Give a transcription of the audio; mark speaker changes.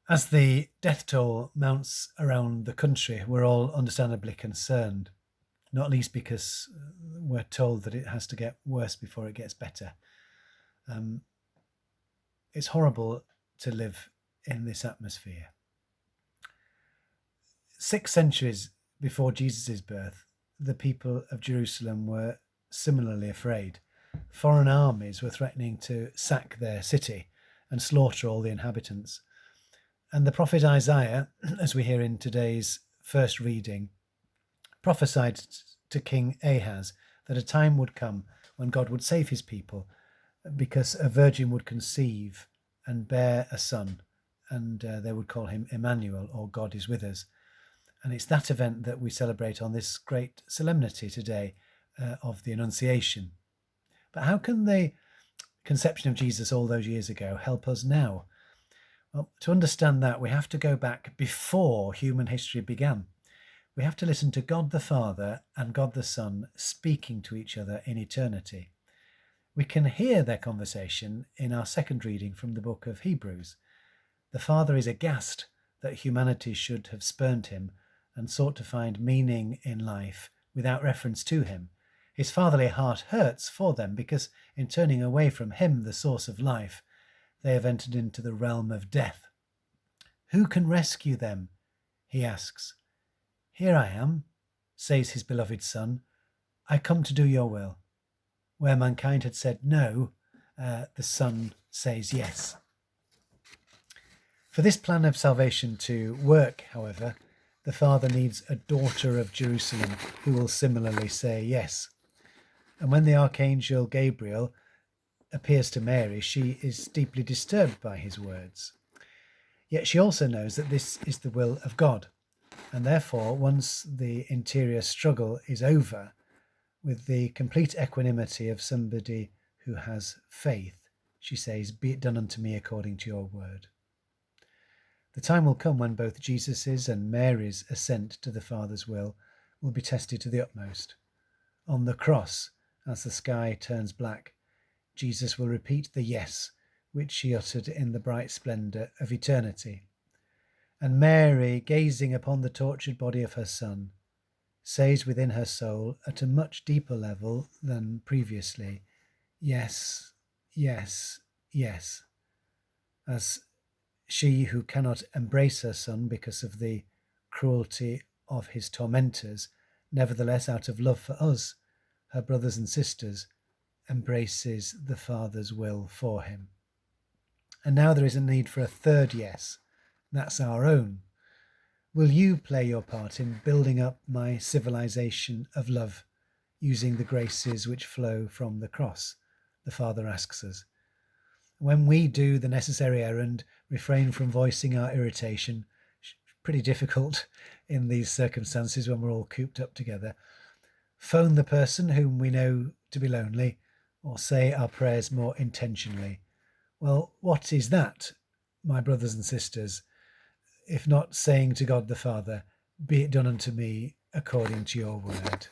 Speaker 1: As the death toll mounts around the country, we're all understandably concerned, not least because we're told that it has to get worse before it gets better. Um, it's horrible to live in this atmosphere. 6 centuries before Jesus' birth, the people of Jerusalem were similarly afraid. Foreign armies were threatening to sack their city and slaughter all the inhabitants. And the prophet Isaiah, as we hear in today's first reading, prophesied to King Ahaz that a time would come when God would save his people because a virgin would conceive and bear a son, and they would call him Emmanuel, or God is with us. And it's that event that we celebrate on this great solemnity today of the Annunciation. But how can the conception of Jesus all those years ago help us now? Well, to understand that, we have to go back before human history began. We have to listen to God the Father and God the Son speaking to each other in eternity. We can hear their conversation in our second reading from the book of Hebrews. The Father is aghast that humanity should have spurned him and sought to find meaning in life without reference to him. His fatherly heart hurts for them because in turning away from him, the source of life, they have entered into the realm of death. Who can rescue them? He asks. Here I am, says his beloved Son. I come to do your will. Where mankind had said no, the Son says yes. For this plan of salvation to work, however, the Father needs a daughter of Jerusalem who will similarly say yes. And when the Archangel Gabriel appears to Mary, she is deeply disturbed by his words. Yet she also knows that this is the will of God, and therefore, once the interior struggle is over, with the complete equanimity of somebody who has faith, she says, "Be it done unto me according to your word." The time will come when both Jesus's and Mary's assent to the Father's will be tested to the utmost. On the cross, as the sky turns black, Jesus will repeat the yes which he uttered in the bright splendour of eternity. And Mary, gazing upon the tortured body of her Son, says within her soul at a much deeper level than previously, yes, yes, yes, as she who cannot embrace her Son because of the cruelty of his tormentors, nevertheless out of love for us, her brothers and sisters, embraces the Father's will for him. And now there is a need for a third yes. That's our own. Will you play your part in building up my civilization of love, using the graces which flow from the cross? The Father asks us. When we do the necessary errand, refrain from voicing our irritation, pretty difficult in these circumstances when we're all cooped up together, phone the person whom we know to be lonely, or say our prayers more intentionally. Well, what is that, my brothers and sisters, if not saying to God the Father, "Be it done unto me according to your word"?